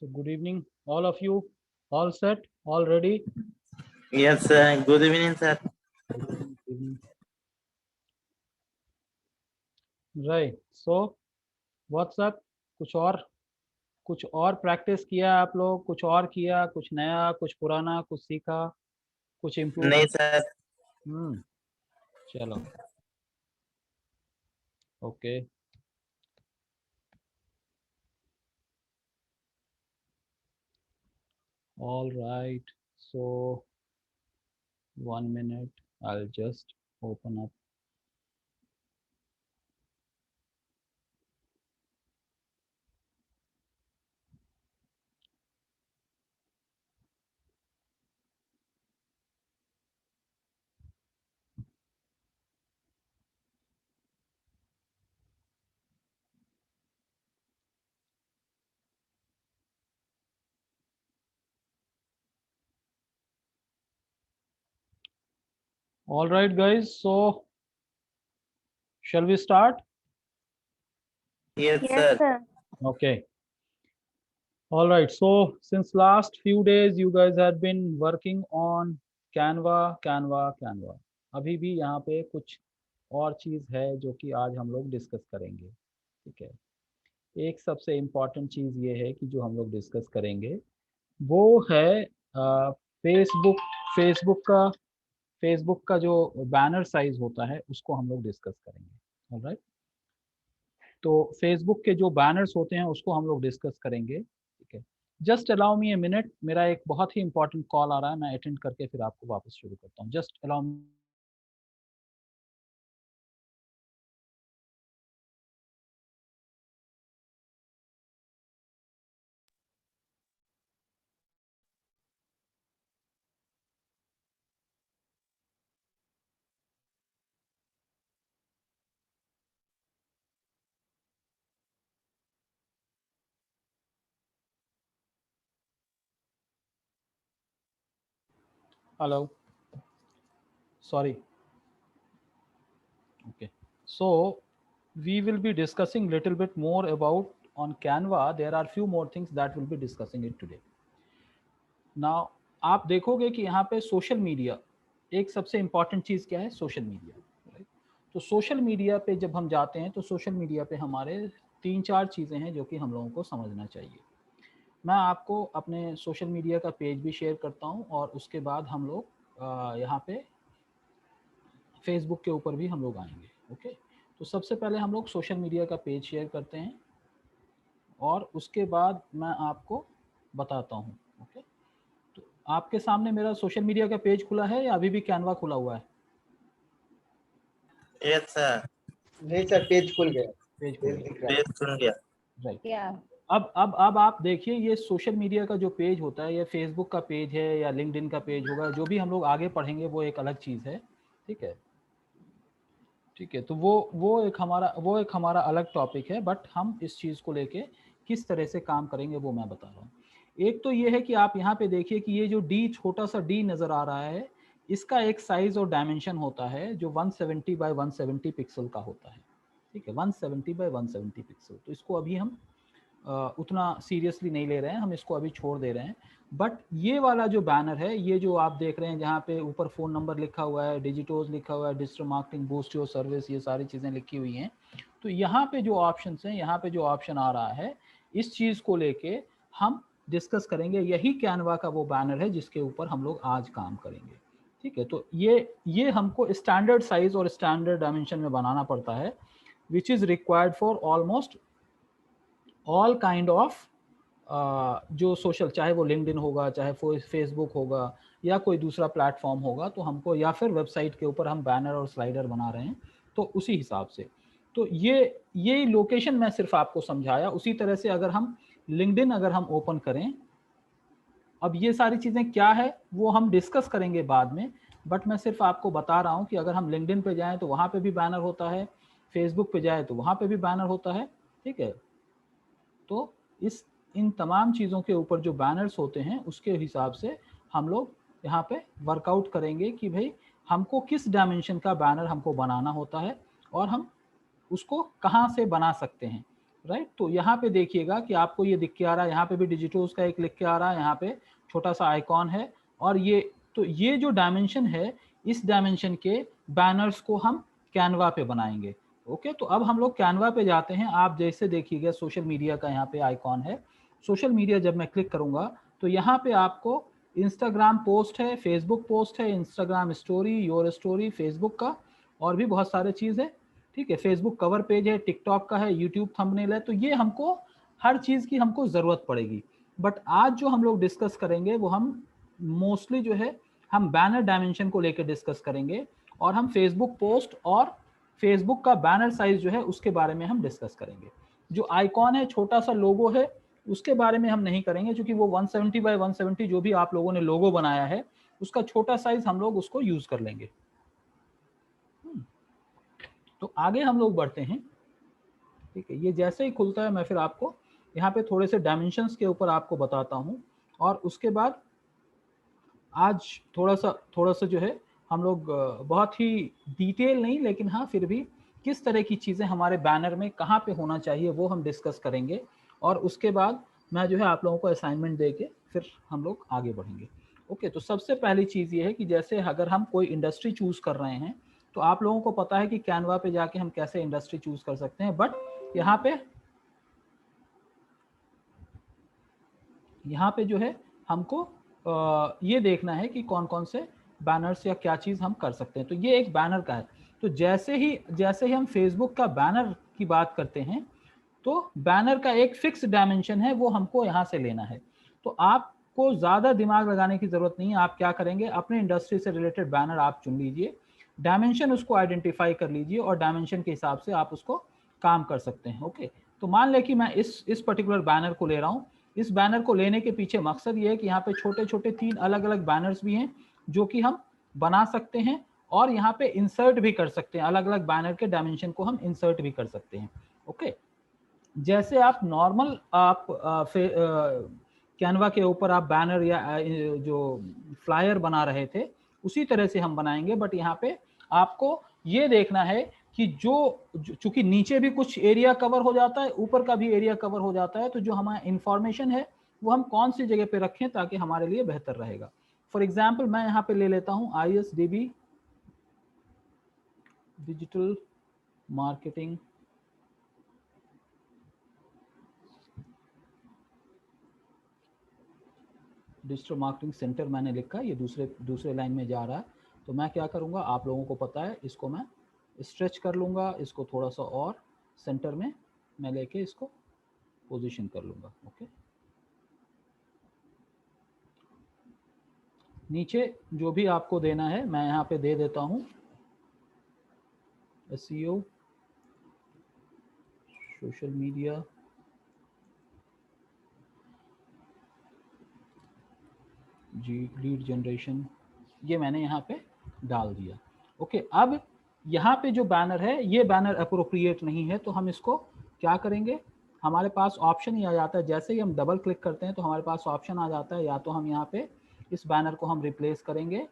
So good evening, all of you. All set? All ready? Yes, good evening, sir. Good evening. Right. So what's up? कुछ और practice किया आप लोग? कुछ और किया? कुछ नया? कुछ पुराना? कुछ सीखा? कुछ इम्प्रूव नहीं किया? सर, चलो okay. All right. So 1 minute. I'll just open up. All right, guys. So shall we start? yes, Yes, sir. sir. Okay. All right. So since last few days, you guys had been working on Canva. अभी भी यहाँ पे कुछ और चीज़ है जो कि आज हम लोग डिस्कस करेंगे। ठीक है। एक सबसे इम्पॉर्टेंट चीज़ ये है कि जो हम लोग डिस्कस करेंगे वो है फेसबुक फेसबुक का जो बैनर साइज होता है उसको हम लोग डिस्कस करेंगे। ऑलराइट। तो फेसबुक के जो बैनर्स होते हैं उसको हम लोग डिस्कस करेंगे। ठीक है। Just allow me a minute, मेरा एक बहुत ही इंपॉर्टेंट कॉल आ रहा है, मैं अटेंड करके फिर आपको वापस शुरू करता हूँ। Just allow me. Hello, sorry. Okay, so we will be discussing little bit more about on Canva. There are few more things that we'll be discussing it today. Now आप देखोगे कि यहाँ पे सोशल मीडिया, एक सबसे important चीज़ क्या है? Social media. Right. तो सोशल मीडिया पे जब हम जाते हैं तो सोशल मीडिया पे हमारे 3-4 चीज़ें हैं जो कि हम लोगों को समझना चाहिए। मैं आपको अपने सोशल मीडिया का पेज भी शेयर करता हूँ और उसके बाद हम लोग यहाँ पे फेसबुक के ऊपर भी हम लोग आएंगे। ओके। तो सबसे पहले हम लोग सोशल मीडिया का पेज शेयर करते हैं और उसके बाद मैं आपको बताता हूँ। ओके। तो आपके सामने मेरा सोशल मीडिया का पेज खुला है या अभी भी कैनवा खुला हुआ है? Yes, sir. नहीं सर, पेज खुल गया। पेज खुल पेज गया। दिख रहा है। पेज खुल गया। राइट। Yeah. अब आप देखिए, ये सोशल मीडिया का जो पेज होता है, ये फेसबुक का पेज है या लिंक्डइन का पेज होगा, जो भी हम लोग आगे पढ़ेंगे वो एक अलग चीज़ है। ठीक है। ठीक है। तो वो एक हमारा अलग टॉपिक है, बट हम इस चीज़ को लेके किस तरह से काम करेंगे वो मैं बता रहा हूँ। एक तो ये है कि आप यहाँ पे देखिए कि ये जो डी, छोटा सा डी नज़र आ रहा है, इसका एक साइज और डायमेंशन होता है जो 170 बाय 170 पिक्सल का होता है। ठीक है। 170 बाय 170 पिक्सल। तो इसको अभी हम उतना सीरियसली नहीं ले रहे हैं, हम इसको अभी छोड़ दे रहे हैं। बट ये वाला जो बैनर है, ये जो आप देख रहे हैं जहाँ पे ऊपर फ़ोन नंबर लिखा हुआ है, डिजिटोज लिखा हुआ है, digital marketing, boost your service, ये सारी चीज़ें लिखी हुई हैं। तो यहाँ पे जो ऑप्शन हैं, यहाँ पे जो ऑप्शन आ रहा है, इस चीज़ को लेके हम डिस्कस करेंगे। यही कैनवा का वो बैनर है जिसके ऊपर हम लोग आज काम करेंगे। ठीक है। तो ये हमको स्टैंडर्ड साइज और स्टैंडर्ड डायमेंशन में बनाना पड़ता है, which is required for almost all kind of जो सोशल, चाहे वो लिंक्डइन होगा, चाहे फेसबुक होगा या कोई दूसरा प्लेटफॉर्म होगा, तो हमको, या फिर वेबसाइट के ऊपर हम बैनर और स्लाइडर बना रहे हैं, तो उसी हिसाब से। तो ये लोकेशन मैं सिर्फ आपको समझाया। उसी तरह से अगर हम लिंक्डइन अगर हम ओपन करें, अब ये सारी चीज़ें क्या है वो हम डिस्कस करेंगे बाद में, बट मैं सिर्फ आपको बता रहा हूँ कि अगर हम लिंक्डइन पे जाएं तो वहाँ पे भी बैनर होता है, फेसबुक पे जाए तो वहाँ पे भी बैनर होता है। ठीक है। तो इन तमाम चीज़ों के ऊपर जो बैनर्स होते हैं उसके हिसाब से हम लोग यहाँ पे वर्कआउट करेंगे कि भाई हमको किस डायमेंशन का बैनर हमको बनाना होता है और हम उसको कहाँ से बना सकते हैं। राइट। तो यहाँ पे देखिएगा कि आपको ये दिख के आ रहा है, यहाँ पे भी डिजिटोस का एक लिख के आ रहा है, यहाँ पे छोटा सा आइकॉन है। और ये तो ये जो डायमेंशन है, इस डायमेंशन के बैनर्स को हम कैनवा पे बनाएंगे। ओके, तो अब हम लोग कैनवा पे जाते हैं। आप जैसे देखिएगा सोशल मीडिया का यहाँ पे आइकॉन है। सोशल मीडिया जब मैं क्लिक करूंगा तो यहाँ पे आपको इंस्टाग्राम पोस्ट है, फेसबुक पोस्ट है, Instagram story, your story, Facebook का और भी बहुत सारे चीज़ है। ठीक है, फेसबुक कवर पेज है, टिकटॉक का है, यूट्यूब थंबनेल है। तो ये हमको हर चीज़ की हमको ज़रूरत पड़ेगी। बट आज जो हम लोग डिस्कस करेंगे वो हम मोस्टली जो है हम बैनर डायमेंशन को लेकर डिस्कस करेंगे, और हम फेसबुक पोस्ट और फेसबुक का बैनर साइज जो है उसके बारे में हम डिस्कस करेंगे। जो आइकॉन है, छोटा सा लोगो है, उसके बारे में हम नहीं करेंगे, क्योंकि वो 170 बाय 170 जो भी आप लोगों ने लोगो बनाया है उसका छोटा साइज हम लोग उसको यूज कर लेंगे। तो आगे हम लोग बढ़ते हैं। ठीक है, ये जैसे ही खुलता है मैं फिर आपको यहाँ पे थोड़े से डायमेंशंस के ऊपर आपको बताता हूँ, और उसके बाद आज थोड़ा सा जो है हम लोग बहुत ही डिटेल नहीं, लेकिन हाँ फिर भी किस तरह की चीज़ें हमारे बैनर में कहाँ पे होना चाहिए वो हम डिस्कस करेंगे। और उसके बाद मैं जो है आप लोगों को असाइनमेंट दे के फिर हम लोग आगे बढ़ेंगे। ओके, तो सबसे पहली चीज़ ये है कि जैसे अगर हम कोई इंडस्ट्री चूज़ कर रहे हैं तो आप लोगों को पता है कि कैनवा पे जाके हम कैसे इंडस्ट्री चूज़ कर सकते हैं। बट यहाँ पे जो है हमको ये देखना है कि कौन कौन से बैनर्स या क्या चीज़ हम कर सकते हैं। तो ये एक बैनर का है। तो जैसे ही हम फेसबुक का बैनर की बात करते हैं तो बैनर का एक फिक्स डायमेंशन है, वो हमको यहाँ से लेना है। तो आपको ज़्यादा दिमाग लगाने की ज़रूरत नहीं है। आप क्या करेंगे, अपने इंडस्ट्री से रिलेटेड बैनर आप चुन लीजिए, डायमेंशन उसको आइडेंटिफाई कर लीजिए, और डायमेंशन के हिसाब से आप उसको काम कर सकते हैं। ओके, तो मान लें कि मैं इस पर्टिकुलर बैनर को ले रहा हूँ। इस बैनर को लेने के पीछे मकसद ये है कि यहाँ पे छोटे छोटे 3 अलग अलग बैनर्स भी हैं जो कि हम बना सकते हैं, और यहाँ पे इंसर्ट भी कर सकते हैं। अलग अलग बैनर के डायमेंशन को हम इंसर्ट भी कर सकते हैं। ओके, जैसे आप नॉर्मल आप कैनवा के ऊपर आप बैनर या जो फ्लायर बना रहे थे उसी तरह से हम बनाएंगे। बट यहाँ पे आपको ये देखना है कि चूंकि नीचे भी कुछ एरिया कवर हो जाता है, ऊपर का भी एरिया कवर हो जाता है, तो जो हमारा इंफॉर्मेशन है वो हम कौन सी जगह पे रखें ताकि हमारे लिए बेहतर रहेगा। फॉर एग्जाम्पल मैं यहाँ पे ले लेता हूँ ISDB digital marketing digital marketing centre मैंने लिखा, ये दूसरे लाइन में जा रहा है। तो मैं क्या करूँगा, आप लोगों को पता है, इसको मैं स्ट्रेच कर लूँगा, इसको थोड़ा सा और सेंटर में मैं लेके इसको पोजीशन कर लूँगा। ओके, नीचे जो भी आपको देना है मैं यहाँ पे दे देता हूँ SEO, सोशल मीडिया, जी लीड जनरेशन, ये मैंने यहाँ पे डाल दिया। ओके, अब यहाँ पे जो बैनर है ये बैनर अप्रोप्रिएट नहीं है, तो हम इसको क्या करेंगे, हमारे पास ऑप्शन ही आ जाता है। जैसे ही हम डबल क्लिक करते हैं तो हमारे पास ऑप्शन आ जाता है, या तो हम यहाँ पे इस बैनर को हम रिप्लेस करेंगे,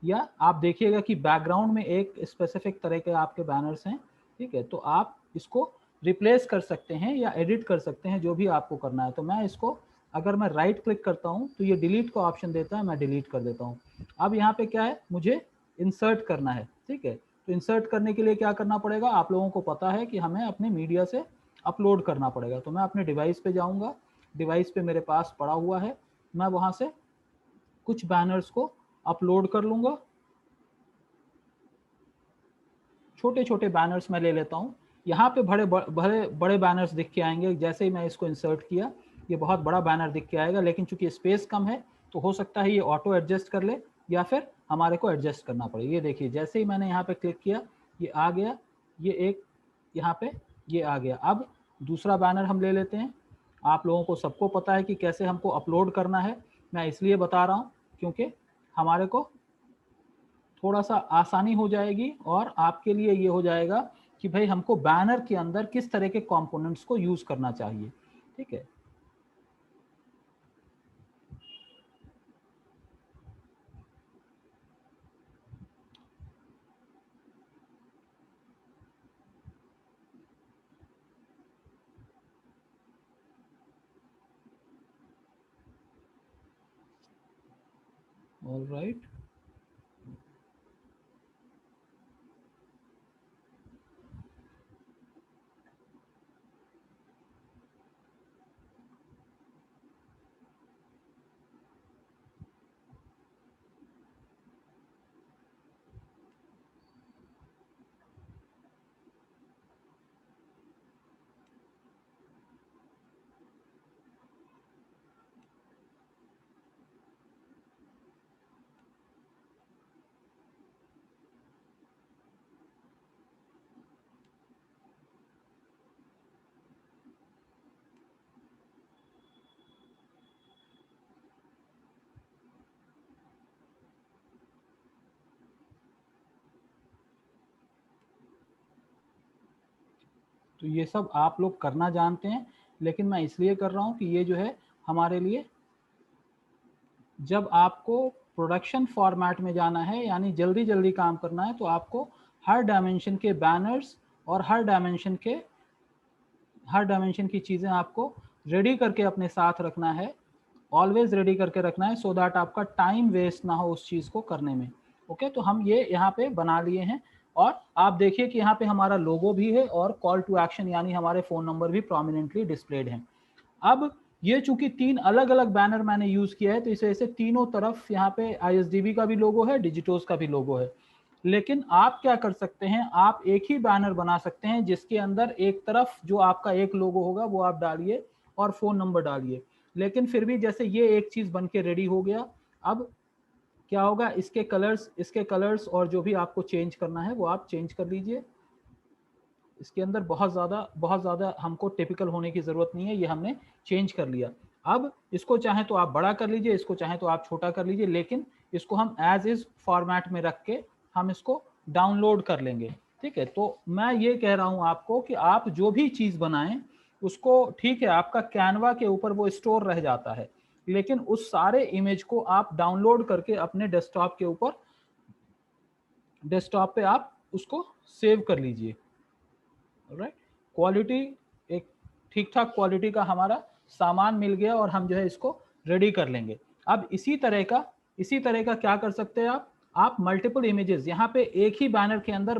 या आप देखिएगा कि बैकग्राउंड में एक स्पेसिफिक तरह के आपके बैनर्स हैं। ठीक है, तो आप इसको रिप्लेस कर सकते हैं या एडिट कर सकते हैं, जो भी आपको करना है। तो मैं इसको अगर मैं राइट क्लिक करता हूँ तो ये डिलीट का ऑप्शन देता है, मैं डिलीट कर देता हूँ। अब यहाँ पे क्या है, मुझे इंसर्ट करना है। ठीक है, तो इंसर्ट करने के लिए क्या करना पड़ेगा, आप लोगों को पता है कि हमें अपने मीडिया से अपलोड करना पड़ेगा। तो मैं अपने डिवाइस पे जाऊँगा, डिवाइस पे मेरे पास पड़ा हुआ है, मैं वहाँ से कुछ बैनर्स को अपलोड कर लूँगा। छोटे छोटे बैनर्स मैं ले लेता हूँ। यहाँ पे बड़े बैनर्स दिख के आएंगे। जैसे ही मैं इसको इंसर्ट किया ये बहुत बड़ा बैनर दिख के आएगा, लेकिन चूंकि स्पेस कम है तो हो सकता है ये ऑटो एडजस्ट कर ले, या फिर हमारे को एडजस्ट करना पड़े। ये देखिए, जैसे ही मैंने यहाँ पे क्लिक किया ये आ गया, ये एक यहाँ पे ये आ गया। अब दूसरा बैनर हम ले लेते हैं। आप लोगों को सबको पता है कि कैसे हमको अपलोड करना है, मैं इसलिए बता रहा हूँ क्योंकि हमारे को थोड़ा सा आसानी हो जाएगी, और आपके लिए ये हो जाएगा कि भाई हमको बैनर के अंदर किस तरह के कंपोनेंट्स को यूज करना चाहिए। ठीक है, ऑल राइट। तो ये सब आप लोग करना जानते हैं, लेकिन मैं इसलिए कर रहा हूँ कि ये जो है हमारे लिए, जब आपको प्रोडक्शन फॉर्मेट में जाना है यानी जल्दी जल्दी काम करना है, तो आपको हर डायमेंशन के बैनर्स और हर डायमेंशन की चीज़ें आपको रेडी करके अपने साथ रखना है, ऑलवेज रेडी करके रखना है, सो दैट आपका टाइम वेस्ट ना हो उस चीज़ को करने में। ओके, तो हम ये यहाँ पे बना लिए हैं, और आप देखिए कि यहाँ पे हमारा लोगो भी है और कॉल टू एक्शन यानी हमारे फ़ोन नंबर भी प्रोमिनेंटली डिस्प्लेड हैं। अब ये चूंकि 3 अलग अलग बैनर मैंने यूज़ किया है, तो इस वजह से तीनों तरफ यहाँ पे ISDB का भी लोगो है, डिजिटोस का भी लोगो है। लेकिन आप क्या कर सकते हैं, आप एक ही बैनर बना सकते हैं जिसके अंदर एक तरफ जो आपका एक लोगो होगा वो आप डालिए और फ़ोन नंबर डालिए। लेकिन फिर भी जैसे ये एक चीज़ बन के रेडी हो गया, अब क्या होगा, इसके कलर्स और जो भी आपको चेंज करना है वो आप चेंज कर लीजिए। इसके अंदर बहुत ज़्यादा हमको टिपिकल होने की ज़रूरत नहीं है, ये हमने चेंज कर लिया। अब इसको चाहे तो आप बड़ा कर लीजिए, इसको चाहे तो आप छोटा कर लीजिए, लेकिन इसको हम एज इज फॉर्मेट में रख के हम इसको डाउनलोड कर लेंगे। ठीक है, तो मैं ये कह रहा हूँ आपको कि आप जो भी चीज़ बनाएं उसको, ठीक है आपका कैनवा के ऊपर वो स्टोर रह जाता है, लेकिन उस सारे इमेज को आप डाउनलोड करके अपने डेस्कटॉप के ऊपर, डेस्कटॉप पे आप उसको सेव कर लीजिए। राइट, क्वालिटी, एक ठीक ठाक क्वालिटी का हमारा सामान मिल गया और हम जो है इसको रेडी कर लेंगे। अब इसी तरह का क्या कर सकते हैं आप मल्टीपल इमेजेस, यहाँ पे एक ही बैनर के अंदर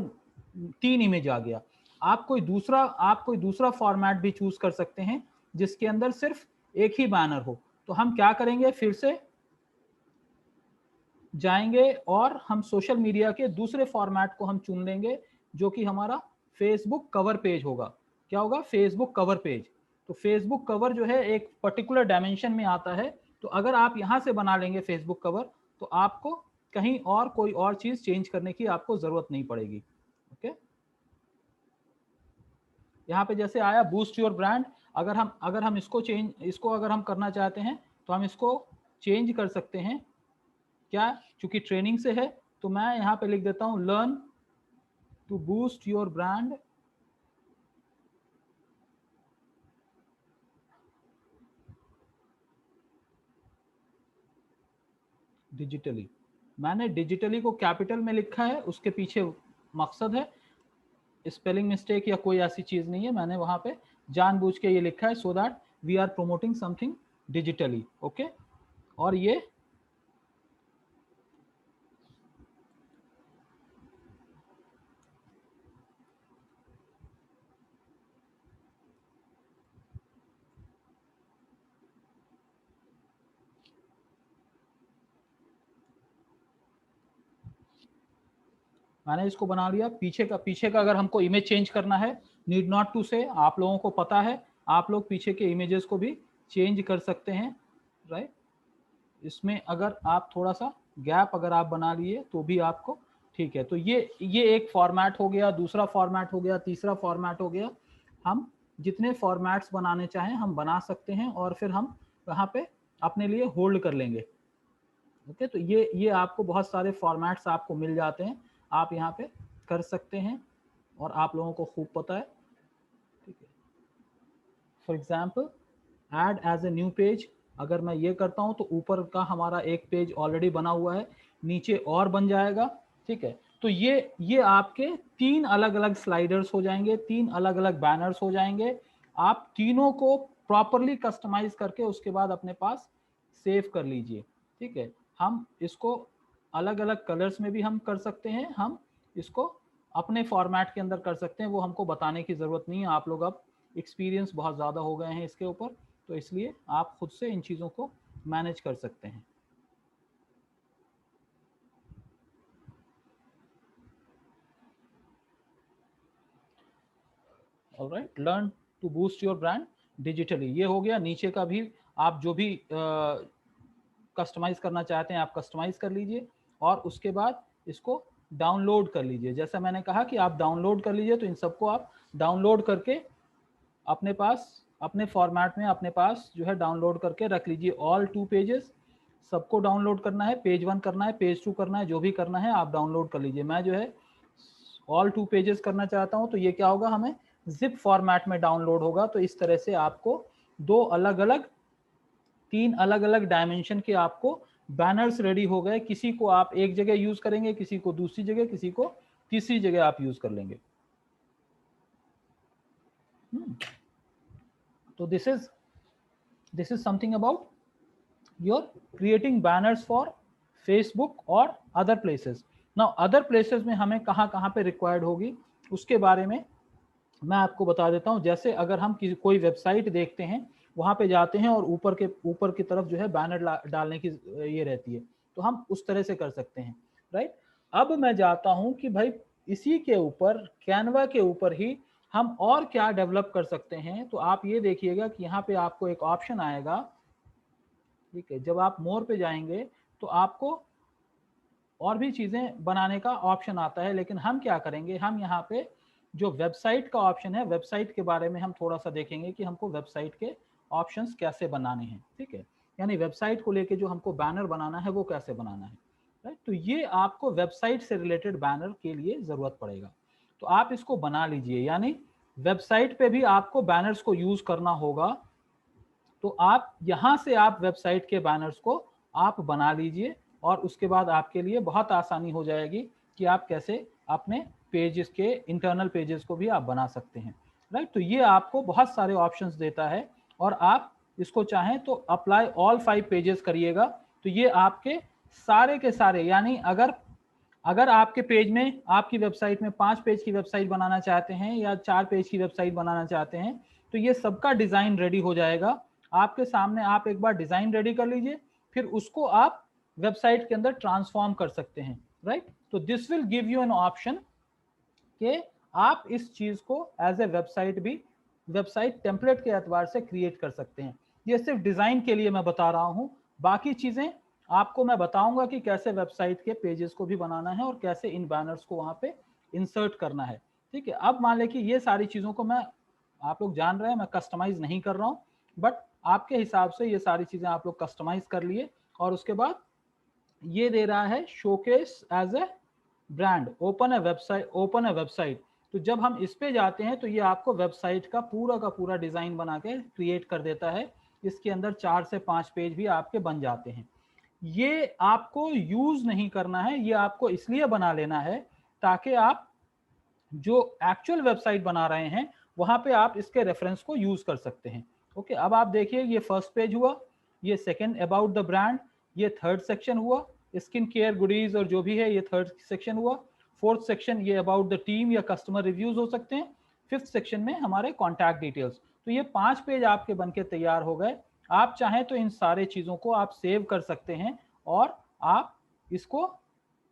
3 इमेज आ गया, आप कोई दूसरा फॉर्मेट भी चूज कर सकते हैं जिसके अंदर सिर्फ एक ही बैनर हो। तो हम क्या करेंगे, फिर से जाएंगे और हम सोशल मीडिया के दूसरे फॉर्मेट को हम चुन लेंगे, जो कि हमारा फेसबुक कवर पेज होगा। क्या होगा, फेसबुक कवर पेज। तो फेसबुक कवर जो है एक पर्टिकुलर डायमेंशन में आता है, तो अगर आप यहां से बना लेंगे फेसबुक कवर, तो आपको कहीं और कोई और चीज चेंज करने की आपको जरूरत नहीं पड़ेगी। ओके, यहाँ पे जैसे आया बूस्ट योर ब्रांड, अगर हम इसको अगर हम करना चाहते हैं तो हम इसको चेंज कर सकते हैं। क्या, चूंकि ट्रेनिंग से है तो मैं यहाँ पे लिख देता हूँ learn to boost your brand digitally. मैंने डिजिटली को कैपिटल में लिखा है, उसके पीछे मकसद है, स्पेलिंग मिस्टेक या कोई ऐसी चीज नहीं है, मैंने वहां पे जानबूझ के ये लिखा है, so that we are promoting something digitally. Okay, और ये मैंने इसको बना लिया। पीछे का अगर हमको इमेज चेंज करना है, नीड नॉट टू से, आप लोगों को पता है, आप लोग पीछे के इमेजेस को भी चेंज कर सकते हैं। राइट, इसमें अगर आप थोड़ा सा गैप अगर आप बना लिए तो भी आपको ठीक है। तो ये एक फॉर्मेट हो गया, दूसरा फॉर्मेट हो गया, तीसरा फॉर्मेट हो गया। हम जितने फॉर्मेट्स बनाने चाहें हम बना सकते हैं, और फिर हम वहाँ पे अपने लिए होल्ड कर लेंगे। ओके, तो ये आपको बहुत सारे फॉर्मेट्स आपको मिल जाते हैं, आप यहाँ पे कर सकते हैं और आप लोगों को खूब पता है। ठीक है, for example add as a new page, अगर मैं ये करता हूँ तो ऊपर का हमारा एक पेज ऑलरेडी बना हुआ है, नीचे और बन जाएगा। ठीक है, तो ये आपके 3 अलग अलग स्लाइडर्स हो जाएंगे, 3 अलग अलग बैनर्स हो जाएंगे। आप तीनों को प्रॉपरली कस्टमाइज करके उसके बाद अपने पास सेव कर लीजिए। ठीक है, हम इसको अलग अलग कलर्स में भी हम कर सकते हैं, हम इसको अपने फॉर्मेट के अंदर कर सकते हैं, वो हमको बताने की ज़रूरत नहीं है। आप लोग अब एक्सपीरियंस बहुत ज़्यादा हो गए हैं इसके ऊपर, तो इसलिए आप खुद से इन चीज़ों को मैनेज कर सकते हैं। Alright, learn to boost your brand digitally, ये हो गया। नीचे का भी आप जो भी कस्टमाइज करना चाहते हैं आप कस्टमाइज कर लीजिए, और उसके बाद इसको डाउनलोड कर लीजिए। जैसा मैंने कहा कि आप डाउनलोड कर लीजिए, तो इन सबको आप डाउनलोड करके अपने पास, अपने फॉर्मेट में अपने पास जो है डाउनलोड करके रख लीजिए। ऑल 2 पेजेस सबको डाउनलोड करना है, पेज 1 करना है, पेज 2 करना है, जो भी करना है आप डाउनलोड कर लीजिए। मैं जो है ऑल 2 पेजेस करना चाहता हूं, तो ये क्या होगा, हमें जिप फॉर्मेट में डाउनलोड होगा। तो इस तरह से आपको 2 अलग अलग, 3 अलग अलग डायमेंशन के आपको बैनर्स रेडी हो गए। किसी को आप एक जगह यूज करेंगे, किसी को दूसरी जगह, किसी को तीसरी जगह आप यूज कर लेंगे। तो this is something about your creating banners for Facebook और other places. Now other places में हमें कहाँ कहाँ पे रिक्वायर्ड होगी उसके बारे में मैं आपको बता देता हूँ। जैसे अगर हम कोई वेबसाइट देखते हैं, वहां पे जाते हैं और ऊपर की तरफ जो है बैनर डालने की ये रहती है, तो हम उस तरह से कर सकते हैं, राइट। अब मैं जाता हूं कि भाई इसी के ऊपर, कैनवा के ऊपर ही हम और क्या डेवलप कर सकते हैं। तो आप ये देखिएगा कि यहाँ पे आपको एक ऑप्शन आएगा, ठीक है। जब आप मोर पे जाएंगे तो आपको और भी चीजें बनाने का ऑप्शन आता है, लेकिन हम क्या करेंगे, हम यहाँ पे जो वेबसाइट का ऑप्शन है, वेबसाइट के बारे में हम थोड़ा सा देखेंगे कि हमको वेबसाइट के ऑप्शंस कैसे बनाने हैं, ठीक है। यानी वेबसाइट को लेके जो हमको बैनर बनाना है वो कैसे बनाना है, राइट। तो ये आपको वेबसाइट से रिलेटेड बैनर के लिए जरूरत पड़ेगा, तो आप इसको बना लीजिए। यानी वेबसाइट पे भी आपको बैनर्स को यूज करना होगा, तो आप यहाँ से आप वेबसाइट के बैनर्स को आप बना लीजिए, और उसके बाद आपके लिए बहुत आसानी हो जाएगी कि आप कैसे अपने पेजेस के इंटरनल पेजेस को भी आप बना सकते हैं, राइट। तो ये आपको बहुत सारे ऑप्शंस देता है, और आप इसको चाहें तो अप्लाई ऑल 5 पेजेस करिएगा, तो ये आपके सारे के सारे, यानी अगर आपके पेज में, आपकी वेबसाइट में 5 पेज की वेबसाइट बनाना चाहते हैं या 4 पेज की वेबसाइट बनाना चाहते हैं, तो ये सबका डिजाइन रेडी हो जाएगा आपके सामने। आप एक बार डिजाइन रेडी कर लीजिए, फिर उसको आप वेबसाइट के अंदर ट्रांसफॉर्म कर सकते हैं, राइट। तो this will give you an option कि आप इस चीज को एज ए वेबसाइट भी, वेबसाइट टेम्पलेट के एतबार से क्रिएट कर सकते हैं। ये सिर्फ डिजाइन के लिए मैं बता रहा हूं, बाकी चीजें आपको मैं बताऊंगा कि कैसे वेबसाइट के पेजेस को भी बनाना है और कैसे इन बैनर्स को वहां पे इंसर्ट करना है, ठीक है। अब मान लें कि ये सारी चीजों को मैं, आप लोग जान रहे हैं मैं कस्टमाइज नहीं कर रहा हूं, बट आपके हिसाब से ये सारी चीजें आप लोग कस्टमाइज कर लिए, और उसके बाद ये दे रहा है showcase as a brand, open a website. तो जब हम इस पे जाते हैं तो ये आपको वेबसाइट का पूरा डिजाइन बना के क्रिएट कर देता है। इसके अंदर 4 से 5 पेज भी आपके बन जाते हैं। ये आपको यूज नहीं करना है, ये आपको इसलिए बना लेना है ताकि आप जो एक्चुअल वेबसाइट बना रहे हैं वहां पे आप इसके रेफरेंस को यूज कर सकते हैं। ओके, अब आप देखिए ये फर्स्ट पेज हुआ, ये सेकंड अबाउट द ब्रांड, ये थर्ड सेक्शन हुआ, स्किन केयर गुडीज और जो भी है ये थर्ड सेक्शन हुआ। फोर्थ सेक्शन ये अबाउट द टीम या कस्टमर रिव्यूज हो सकते हैं। फिफ्थ सेक्शन में हमारे कॉन्टैक्ट डिटेल्स। तो ये 5 पेज आपके बनके तैयार हो गए। आप चाहें तो इन सारे चीजों को आप सेव कर सकते हैं, और आप इसको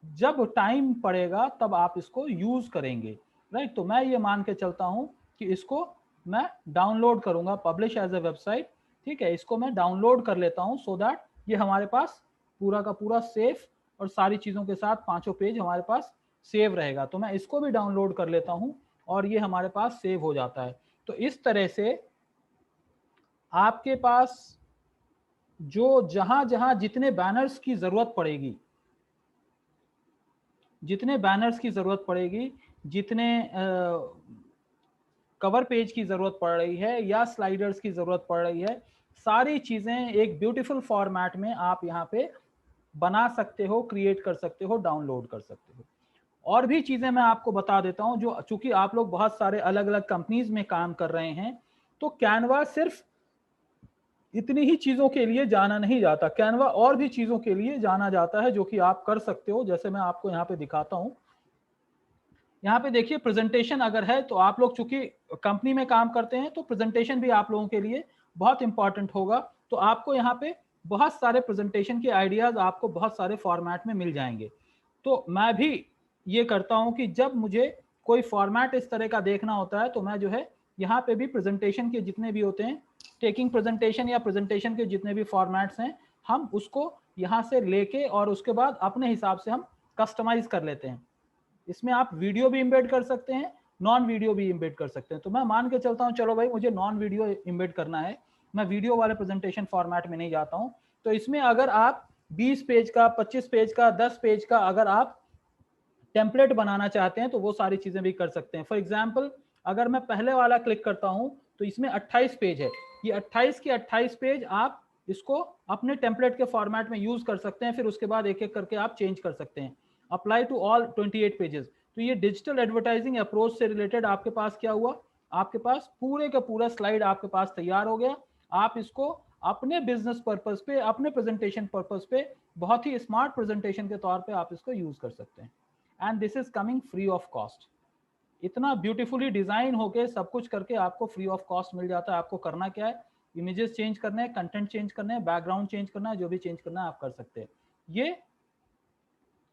जब टाइम पड़ेगा तब आप इसको यूज करेंगे, राइट। तो मैं ये मान के चलता हूं कि इसको मैं डाउनलोड करूंगा, पब्लिश एज ए वेबसाइट, ठीक है। इसको मैं डाउनलोड कर लेता हूं, सो दैट ये हमारे पास पूरा का पूरा सेफ और सारी चीजों के साथ 5 पेज हमारे पास सेव रहेगा। तो मैं इसको भी डाउनलोड कर लेता हूं और ये हमारे पास सेव हो जाता है। तो इस तरह से आपके पास जो जहां जहां जितने बैनर्स की जरूरत पड़ेगी, जितने कवर पेज की जरूरत पड़ रही है या स्लाइडर्स की जरूरत पड़ रही है, सारी चीजें एक ब्यूटीफुल फॉर्मेट में आप यहाँ पे बना सकते हो, क्रिएट कर सकते हो, डाउनलोड कर सकते हो। और भी चीजें मैं आपको बता देता हूं, जो चूंकि आप लोग बहुत सारे अलग अलग कंपनीज में काम कर रहे हैं, तो कैनवा सिर्फ इतनी ही चीजों के लिए जाना नहीं जाता, कैनवा और भी चीजों के लिए जाना जाता है जो कि आप कर सकते हो। जैसे मैं आपको यहाँ पे दिखाता हूँ, यहाँ पे देखिए प्रेजेंटेशन अगर है तो आप लोग चूंकि कंपनी में काम करते हैं तो प्रेजेंटेशन भी आप लोगों के लिए बहुत इंपॉर्टेंट होगा। तो आपको यहाँ पे बहुत सारे प्रेजेंटेशन के आइडियाज आपको बहुत सारे फॉर्मेट में मिल जाएंगे। तो मैं भी ये करता हूँ कि जब मुझे कोई फॉर्मेट इस तरह का देखना होता है तो मैं जो है यहाँ पे भी प्रेजेंटेशन के जितने भी होते हैं, टेकिंग प्रेजेंटेशन या प्रेजेंटेशन के जितने भी फॉर्मेट्स हैं, हम उसको यहाँ से लेके और उसके बाद अपने हिसाब से हम कस्टमाइज कर लेते हैं। इसमें आप वीडियो भी इम्बेड कर सकते हैं, नॉन वीडियो भी इम्बेड कर सकते हैं। तो मैं मान के चलता हूँ चलो भाई मुझे नॉन वीडियो इम्बेड करना है, मैं वीडियो वाले प्रेजेंटेशन फॉर्मेट में नहीं जाता हूँ। तो इसमें अगर आप 20 पेज का, 25 पेज का, 10 पेज का अगर आप टेम्पलेट बनाना चाहते हैं तो वो सारी चीजें भी कर सकते हैं। फॉर एग्जाम्पल अगर मैं पहले वाला क्लिक करता हूं तो इसमें 28 पेज है, ये 28 के 28 पेज आप इसको अपने टेम्पलेट के फॉर्मेट में यूज कर सकते हैं। फिर उसके बाद एक एक करके आप चेंज कर सकते हैं। Apply to all 28 pages. तो ये डिजिटल एडवर्टाइजिंग अप्रोच से रिलेटेड आपके पास क्या हुआ, आपके पास पूरे का पूरा स्लाइड आपके पास तैयार हो गया। आप इसको अपने बिजनेस पर्पस पे, अपने प्रेजेंटेशन पर्पस पे बहुत ही स्मार्ट प्रेजेंटेशन के तौर पे आप इसको यूज कर सकते हैं। And this is coming free of cost. इतना ब्यूटीफुली डिजाइन होके सब कुछ करके आपको फ्री ऑफ कॉस्ट मिल जाता है। आपको करना क्या है, इमेजेस चेंज करने हैं, कंटेंट चेंज करने हैं, बैकग्राउंड चेंज करना है, जो भी चेंज करना है आप कर सकते हैं। ये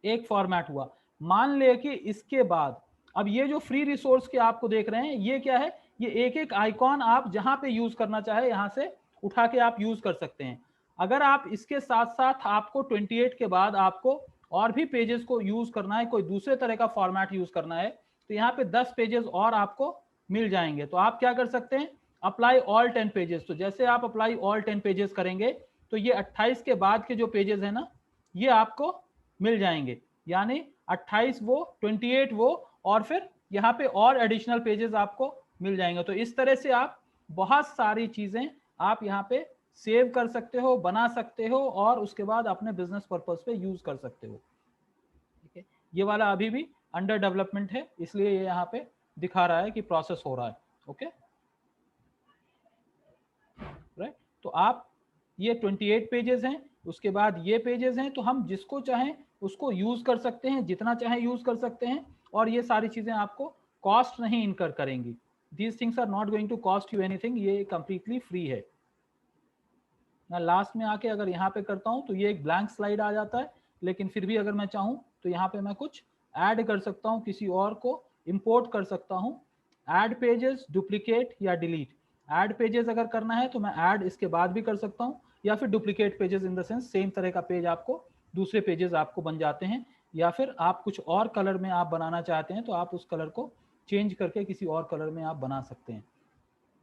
एक फॉर्मेट हुआ। मान ले कि इसके बाद अब ये जो फ्री रिसोर्स के आपको देख रहे हैं ये क्या है, ये एक एक आइकॉन आप जहां पे यूज करना चाहे यहां से उठा के आप यूज कर सकते हैं। अगर आप इसके साथ साथ आपको 28 के बाद आपको और भी पेजेस को यूज करना है, कोई दूसरे तरह का फॉर्मेट यूज करना है, तो यहाँ पे 10 पेजेस और आपको मिल जाएंगे। तो आप क्या कर सकते हैं, अप्लाई ऑल 10 पेजेस। तो जैसे आप अप्लाई ऑल 10 पेजेस करेंगे तो ये 28 के बाद के जो पेजेस है ना ये आपको मिल जाएंगे। यानी 28 वो, 28 वो, और फिर यहाँ पे और एडिशनल पेजेस आपको मिल जाएंगे। तो इस तरह से आप बहुत सारी चीजें आप यहाँ पे सेव कर सकते हो, बना सकते हो और उसके बाद अपने बिजनेस पर्पस पे यूज कर सकते हो। ठीक है, ये वाला अभी भी अंडर डेवलपमेंट है इसलिए ये यहाँ पे दिखा रहा है कि प्रोसेस हो रहा है। Okay right. तो आप ये 28 पेजेस हैं, उसके बाद ये पेजेस हैं, तो हम जिसको चाहें उसको यूज कर सकते हैं, जितना चाहें यूज कर सकते हैं। और ये सारी चीजें आपको कॉस्ट नहीं इनकर करेंगी। These things are not going to cost you anything, ये कंप्लीटली फ्री है। मैं लास्ट में आके अगर यहाँ पे करता हूँ तो ये एक ब्लैंक स्लाइड आ जाता है, लेकिन फिर भी अगर मैं चाहूँ तो यहाँ पे मैं कुछ ऐड कर सकता हूँ, किसी और को इंपोर्ट कर सकता हूँ। ऐड पेजेस, डुप्लीकेट या डिलीट। ऐड पेजेस अगर करना है तो मैं ऐड इसके बाद भी कर सकता हूँ, या फिर duplicate pages in the sense same तरह का पेज आपको, दूसरे पेजेस आपको बन जाते हैं। या फिर आप कुछ और कलर में आप बनाना चाहते हैं तो आप उस कलर को चेंज करके किसी और कलर में आप बना सकते हैं।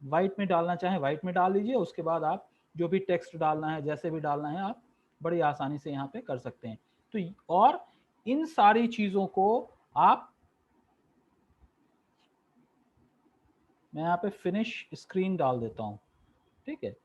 व्हाइट में डालना चाहें व्हाइट में डाल लीजिए, उसके बाद आप जो भी टेक्स्ट डालना है, जैसे भी डालना है, आप बड़ी आसानी से यहाँ पे कर सकते हैं। तो और इन सारी चीजों को आप, मैं यहाँ पे फिनिश स्क्रीन डाल देता हूँ। ठीक है,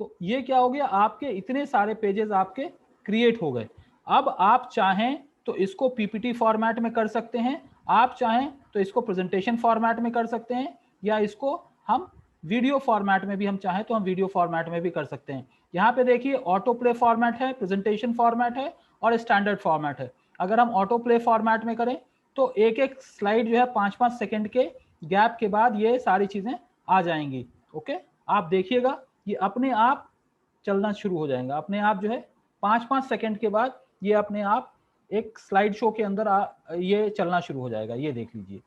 तो ये क्या हो गया, आपके इतने सारे पेजेस आपके क्रिएट हो गए। अब आप चाहें तो इसको पीपीटी फॉर्मेट में कर सकते हैं, आप चाहें तो इसको प्रेजेंटेशन फॉर्मेट में कर सकते हैं, या इसको हम वीडियो फॉर्मेट में भी हम चाहें तो हम वीडियो फॉर्मेट में भी कर सकते हैं। यहाँ पे देखिए ऑटो प्ले फॉर्मेट है, प्रेजेंटेशन फॉर्मेट है और स्टैंडर्ड फॉर्मेट है। अगर हम ऑटो प्ले फॉर्मेट में करें तो एक एक स्लाइड जो है 5-5 सेकंड के गैप के बाद ये सारी चीजें आ जाएंगी। ओके, आप देखिएगा ये अपने आप चलना शुरू हो जाएगा, अपने आप जो है 5-5 सेकंड के बाद ये अपने आप एक स्लाइड शो के अंदर ये चलना शुरू हो जाएगा। ये देख लीजिए।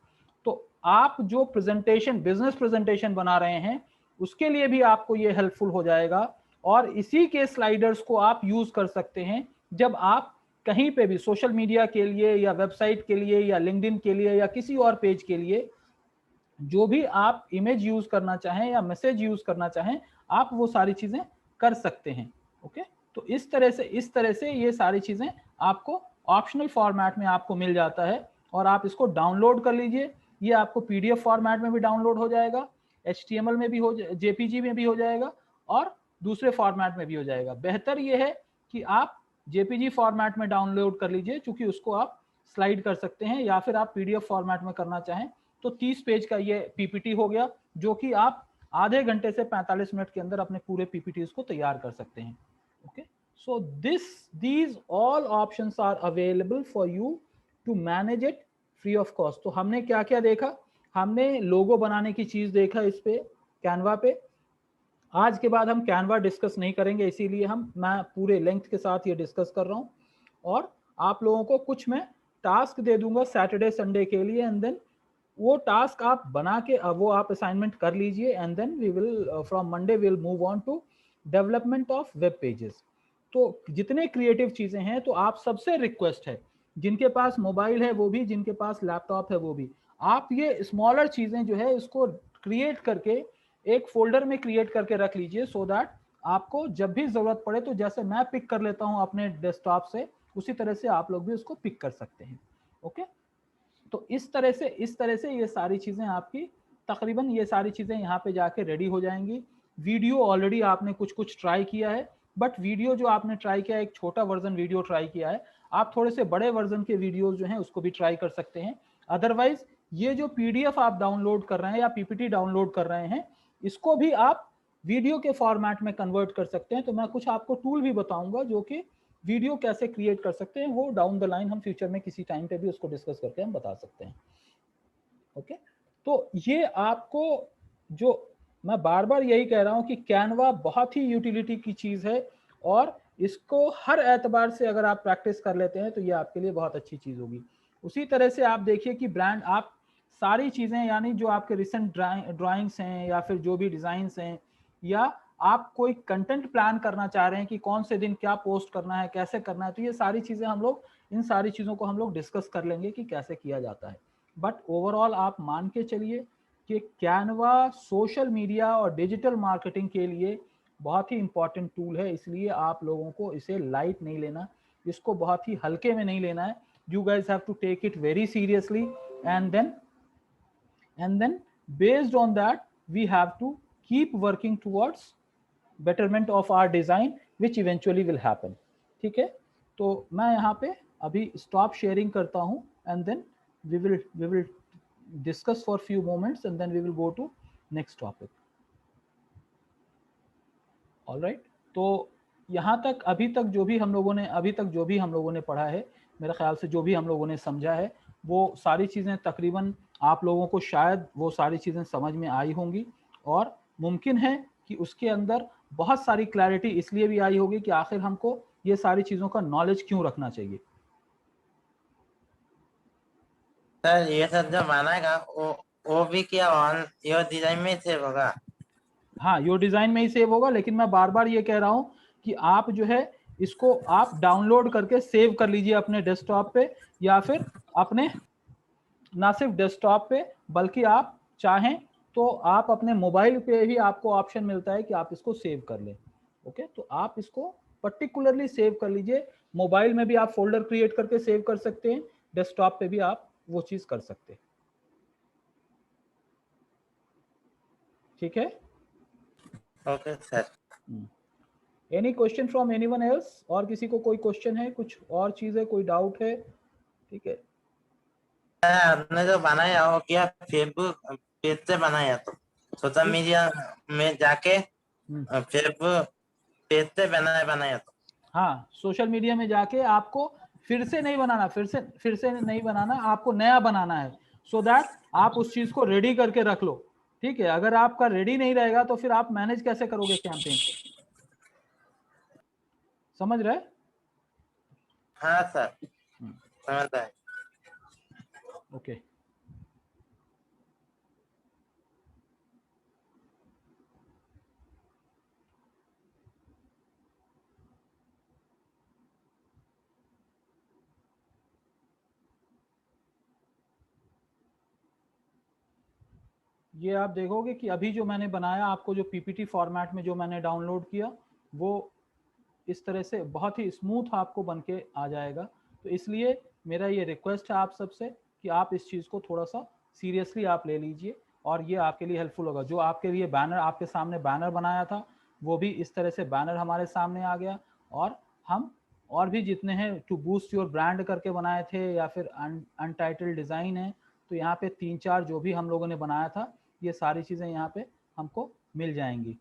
तो आप जो प्रेजेंटेशन, बिजनेस प्रेजेंटेशन बना रहे हैं उसके लिए भी आपको ये हेल्पफुल हो जाएगा, और इसी के स्लाइडर्स को आप यूज कर सकते हैं जब आप कहीं पे भी सोशल मीडिया के लिए या वेबसाइट के लिए या लिंक्डइन के लिए या किसी और पेज के लिए जो भी आप इमेज यूज करना चाहें या मैसेज यूज करना चाहें, आप वो सारी चीजें कर सकते हैं। ओके, तो इस तरह से ये सारी चीजें आपको ऑप्शनल फॉर्मेट में आपको मिल जाता है, और आप इसको डाउनलोड कर लीजिए। ये आपको पीडीएफ फॉर्मेट में भी डाउनलोड हो जाएगा, एचटीएमएल में भी हो, जेपीजी में भी हो जाएगा, और दूसरे फॉर्मेट में भी हो जाएगा। बेहतर ये है कि आप जेपीजी फॉर्मेट में डाउनलोड कर लीजिए, क्योंकि उसको आप स्लाइड कर सकते हैं, या फिर आप पीडीएफ फॉर्मेट में करना चाहें तो 30 पेज का ये पीपीटी हो गया, जो कि आप आधे घंटे से 45 मिनट के अंदर अपने पूरे पीपीटीज को तैयार कर सकते हैं। Okay, so these all options are available for you to manage it free of cost। तो हमने क्या क्या देखा, हमने लोगो बनाने की चीज देखा इस पे कैनवा पे। आज के बाद हम कैनवा डिस्कस नहीं करेंगे, इसीलिए मैं पूरे लेंथ के साथ ये डिस्कस कर रहा हूँ। और आप लोगों को कुछ मैं टास्क दे दूंगा सैटरडे संडे के लिए, एंड देन वो टास्क आप बना के वो आप असाइनमेंट कर लीजिए, and then we will from Monday will move on to development of web pages. तो जितने क्रिएटिव चीजें हैं, तो आप सबसे रिक्वेस्ट है, जिनके पास मोबाइल है वो भी, जिनके पास लैपटॉप है वो भी, आप ये स्मॉलर चीजें जो है उसको क्रिएट करके एक फोल्डर में क्रिएट करके रख लीजिए, सो दैट आपको जब भी जरूरत पड़े, तो जैसे मैं पिक कर लेता हूं अपने डेस्कटॉप से, उसी तरह से आप लोग भी उसको पिक कर सकते हैं। ओके, तो इस तरह से ये सारी चीजें आपकी तकरीबन ये सारी चीजें यहाँ पे जाके रेडी हो जाएंगी। वीडियो ऑलरेडी आपने कुछ कुछ ट्राई किया है, बट वीडियो जो आपने ट्राई किया है, एक छोटा वर्जन वीडियो ट्राई किया है, आप थोड़े से बड़े वर्जन के वीडियोस जो हैं उसको भी ट्राई कर सकते हैं। अदरवाइज ये जो पीडीएफ आप डाउनलोड कर रहे हैं या पीपीटी डाउनलोड कर रहे हैं, इसको भी आप वीडियो के फॉर्मेट में कन्वर्ट कर सकते हैं। तो मैं कुछ आपको टूल भी बताऊंगा जो कि वीडियो कैसे क्रिएट कर सकते हैं, वो डाउन द लाइन हम फ्यूचर में किसी टाइम पे भी उसको डिस्कस करके हम बता सकते हैं। ओके, तो ये आपको, जो मैं बार बार यही कह रहा हूं कि कैनवा बहुत ही यूटिलिटी की चीज है, और इसको हर एतबार से अगर आप प्रैक्टिस कर लेते हैं तो ये आपके लिए बहुत अच्छी चीज होगी। उसी तरह से आप देखिए कि ब्रांड, आप सारी चीजें, यानी जो आपके रिसेंट ड्राइंग्स हैं या फिर जो भी डिजाइन्स हैं, या आप कोई कंटेंट प्लान करना चाह रहे हैं कि कौन से दिन क्या पोस्ट करना है, कैसे करना है, तो ये सारी चीजें हम लोग, इन सारी चीजों को हम लोग डिस्कस कर लेंगे कि कैसे किया जाता है। बट ओवरऑल आप मान के चलिए कि कैनवा सोशल मीडिया और डिजिटल मार्केटिंग के लिए बहुत ही इंपॉर्टेंट टूल है, इसलिए आप लोगों को इसे लाइट नहीं लेना, इसको बहुत ही हल्के में नहीं लेना है। You guys have to take it very seriously, and then based on that we have to keep working towards betterment of our design which eventually will happen। ठीक है, तो मैं यहाँ पे अभी स्टॉप शेयरिंग करता हूँ, and then we will discuss for few moments and then we will go to next topic। all right, तो यहाँ तक अभी तक जो भी हम लोगों ने पढ़ा है, मेरे ख्याल से जो भी हम लोगों ने समझा है, वो सारी चीज़ें तकरीबन आप लोगों को शायद वो सारी चीज़ें समझ में आई होंगी, और मुमकिन है कि उसके अंदर बहुत सारी क्लैरिटी इसलिए भी आई होगी कि आखिर हमको ये सारी चीज़ों का नॉलेज क्यों रखना चाहिए। सर ये सब जो बनाएगा वो भी क्या ऑन योर डिजाइन में सेव होगा? हाँ, योर डिजाइन में ही सेव होगा, लेकिन मैं बार बार ये कह रहा हूँ कि आप जो है इसको आप डाउनलोड करके सेव कर लीजिए अपने डेस्कटॉप पे, या फिर अपने ना सिर्फ डेस्कटॉप पे, बल्कि आप चाहें तो आप अपने मोबाइल पे भी आपको ऑप्शन मिलता है कि आप इसको सेव कर लें। ओके, तो आप इसको पर्टिकुलरली सेव कर लीजिए। मोबाइल में भी आप फोल्डर क्रिएट करके सेव कर सकते हैं, डेस्कटॉप पे भी आप वो चीज कर सकते हैं। ठीक है, okay sir. Any question from anyone else? और किसी को कोई क्वेश्चन है, कुछ और चीज है, कोई डाउट है? ठीक है, आपने जो बनाया हो क्या फेसबुक पेज से बनाया? तो सोशल मीडिया में जाके फेसबुक पेज से बनाया तो? हाँ, सोशल मीडिया में जाके आपको फिर से नहीं बनाना, फिर से नहीं बनाना, आपको नया बनाना है, सो दैट आप उस चीज को रेडी करके रख लो। ठीक है, अगर आपका रेडी नहीं रहेगा तो फिर आप मैनेज कैसे करोगे कैंपेन को? समझ रहे? हाँ सर, समझता है। ओके, ये आप देखोगे कि अभी जो मैंने बनाया, आपको जो पीपीटी फॉर्मेट में जो मैंने डाउनलोड किया, वो इस तरह से बहुत ही स्मूथ आपको बन के आ जाएगा। तो इसलिए मेरा ये रिक्वेस्ट है आप सबसे कि आप इस चीज़ को थोड़ा सा सीरियसली आप ले लीजिए, और ये आपके लिए हेल्पफुल होगा। जो आपके लिए बैनर, आपके सामने बैनर बनाया था, वो भी इस तरह से बैनर हमारे सामने आ गया, और हम और भी जितने हैं टू बूस्ट योर ब्रांड करके बनाए थे, या फिर अनटाइटल्ड डिज़ाइन है, तो यहाँ पे 3-4 जो भी हम लोगों ने बनाया था, ये सारी चीज़ें यहाँ पे हमको मिल जाएंगी,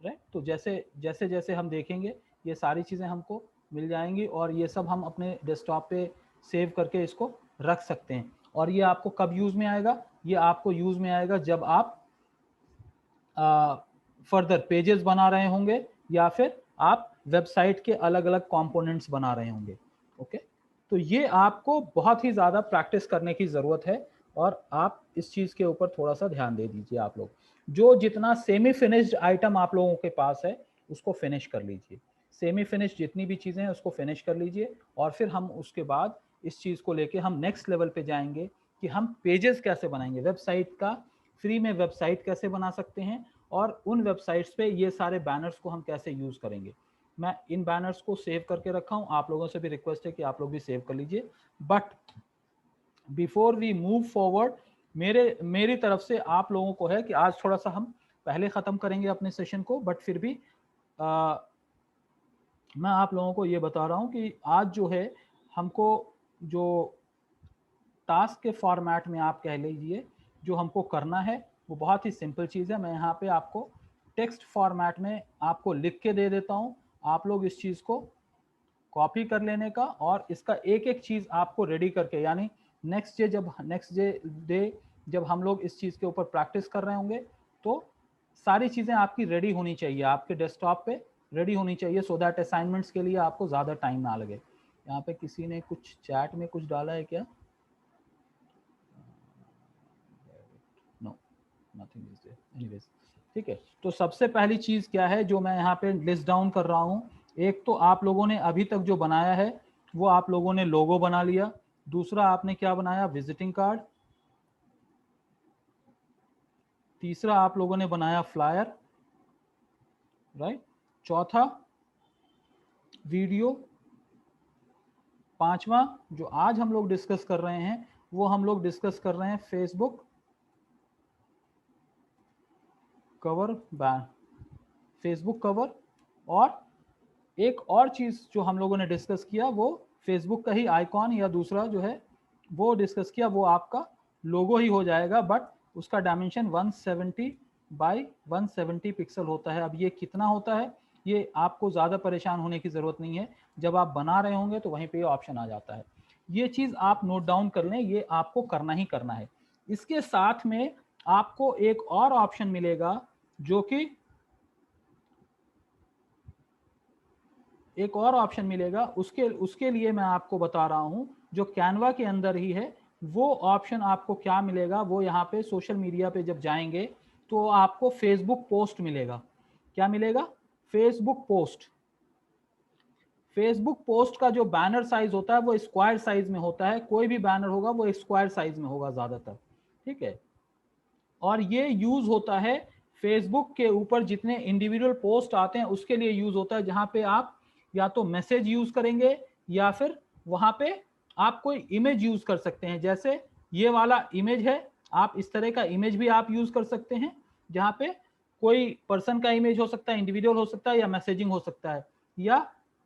राइट। तो जैसे जैसे जैसे हम देखेंगे ये सारी चीज़ें हमको मिल जाएंगी और ये सब हम अपने डेस्कटॉप पे सेव करके इसको रख सकते हैं। और ये आपको कब यूज़ में आएगा? ये आपको यूज़ में आएगा जब आप फर्दर पेजेस बना रहे होंगे या फिर आप वेबसाइट के अलग अलग कंपोनेंट्स बना रहे होंगे। ओके, तो ये आपको बहुत ही ज़्यादा प्रैक्टिस करने की ज़रूरत है और आप इस चीज़ के ऊपर थोड़ा सा ध्यान दे दीजिए। आप लोग जो जितना सेमी फिनिश्ड आइटम आप लोगों के पास है उसको फिनिश कर लीजिए। सेमी फिनिश्ड जितनी भी चीज़ें हैं उसको फिनिश कर लीजिए और फिर हम उसके बाद इस चीज़ को लेके हम नेक्स्ट लेवल पे जाएंगे कि हम पेजेस कैसे बनाएंगे, वेबसाइट का फ्री में वेबसाइट कैसे बना सकते हैं और उन वेबसाइट्स पे ये सारे बैनर्स को हम कैसे यूज़ करेंगे। मैं इन बैनर्स को सेव करके रखा हूँ, आप लोगों से भी रिक्वेस्ट है कि आप लोग भी सेव कर लीजिए। But before we move forward, मेरी तरफ से आप लोगों को है कि आज थोड़ा सा हम पहले ख़त्म करेंगे अपने सेशन को, बट फिर भी मैं आप लोगों को ये बता रहा हूँ कि आज जो है हमको जो टास्क के फॉर्मेट में आप कह लीजिए जो हमको करना है वो बहुत ही सिंपल चीज़ है। मैं यहाँ पे आपको टेक्स्ट फॉर्मेट में आपको लिख के दे देता हूँ, आप लोग इस चीज़ को कॉपी कर लेने का और इसका एक एक चीज़ आपको रेडी करके, यानी नेक्स्ट डे जब हम लोग इस चीज़ के ऊपर प्रैक्टिस कर रहे होंगे तो सारी चीज़ें आपकी रेडी होनी चाहिए, आपके डेस्कटॉप पे रेडी होनी चाहिए, सो दैट असाइनमेंट्स के लिए आपको ज़्यादा टाइम ना लगे। यहाँ पे किसी ने कुछ चैट में कुछ डाला है क्या? No, nothing is there. Anyways, ठीक है। तो सबसे पहली चीज़ क्या है जो मैं यहाँ पे लिस्ट डाउन कर रहा हूँ, एक तो आप लोगों ने अभी तक जो बनाया है वो आप लोगों ने लोगो बना लिया। दूसरा आपने क्या बनाया? Visiting card. तीसरा आप लोगों ने बनाया फ्लायर, राइट। चौथा वीडियो। पांचवा जो आज हम लोग डिस्कस कर रहे हैं वो हम लोग डिस्कस कर रहे हैं फेसबुक कवर, फेसबुक कवर। और एक और चीज़ जो हम लोगों ने डिस्कस किया वो फेसबुक का ही आइकॉन या दूसरा जो है वो डिस्कस किया, वो आपका लोगो ही हो जाएगा, बट उसका डायमेंशन 170 बाई 170 पिक्सल होता है। अब ये कितना होता है ये आपको ज़्यादा परेशान होने की ज़रूरत नहीं है, जब आप बना रहे होंगे तो वहीं पे ऑप्शन आ जाता है। ये चीज़ आप नोट डाउन कर लें, ये आपको करना ही करना है। इसके साथ में आपको एक और ऑप्शन मिलेगा जो कि एक और ऑप्शन मिलेगा, उसके लिए मैं आपको बता रहा हूं जो कैनवा के अंदर ही है। वो ऑप्शन आपको क्या मिलेगा, वो यहाँ पे सोशल मीडिया पे जब जाएंगे तो आपको फेसबुक पोस्ट मिलेगा। क्या मिलेगा? Facebook post. फेसबुक पोस्ट का जो बैनर साइज होता है वो स्क्वायर साइज में होता है, कोई भी बैनर होगा वो स्क्वायर साइज में होगा ज्यादातर, ठीक है। और ये यूज होता है फेसबुक के ऊपर जितने इंडिविजुअल पोस्ट आते हैं उसके लिए यूज होता है, जहां पे आप या तो मैसेज यूज करेंगे या फिर वहां पे आप कोई इमेज यूज कर सकते हैं। जैसे ये वाला इमेज है, आप इस तरह का इमेज भी आप यूज कर सकते हैं जहां पे कोई पर्सन का इमेज हो सकता है, इंडिविजुअल हो सकता है या मैसेजिंग हो सकता है, या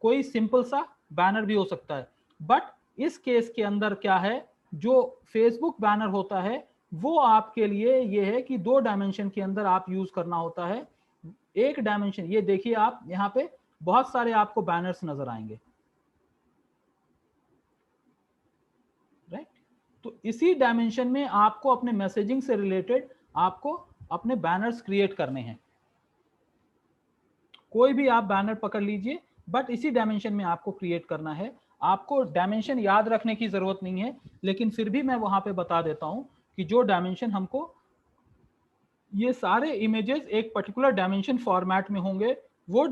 कोई सिंपल सा बैनर भी हो सकता है। बट इस केस के अंदर क्या है, जो फेसबुक बैनर होता है वो आपके लिए ये है कि 2 डायमेंशन के अंदर आप यूज करना होता है। एक डायमेंशन, ये देखिए आप यहाँ पे बहुत सारे आपको बैनर्स नजर आएंगे, राइट। तो इसी डायमेंशन में आपको अपने मैसेजिंग से रिलेटेड आपको अपने बैनर्स क्रिएट करने हैं। कोई भी आप बैनर पकड़ लीजिए, बट इसी डायमेंशन में आपको क्रिएट करना है। आपको डायमेंशन याद रखने की जरूरत नहीं है, लेकिन फिर भी मैं वहां पे बता देता हूं कि जो डायमेंशन हमको, ये सारे इमेजेस एक पर्टिकुलर डायमेंशन फॉर्मेट में होंगे। वो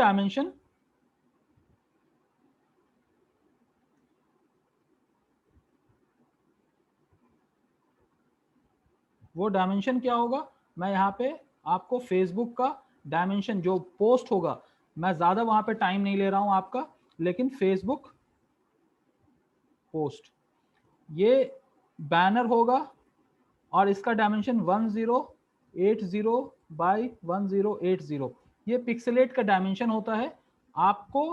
डायमेंशन क्या होगा, मैं यहाँ पे आपको फेसबुक का डायमेंशन जो पोस्ट होगा, मैं ज्यादा वहां पे टाइम नहीं ले रहा हूं आपका, लेकिन फेसबुक पोस्ट ये बैनर होगा और इसका डायमेंशन 1080 बाई 1080। ये पिक्सेलेट का डायमेंशन होता है। आपको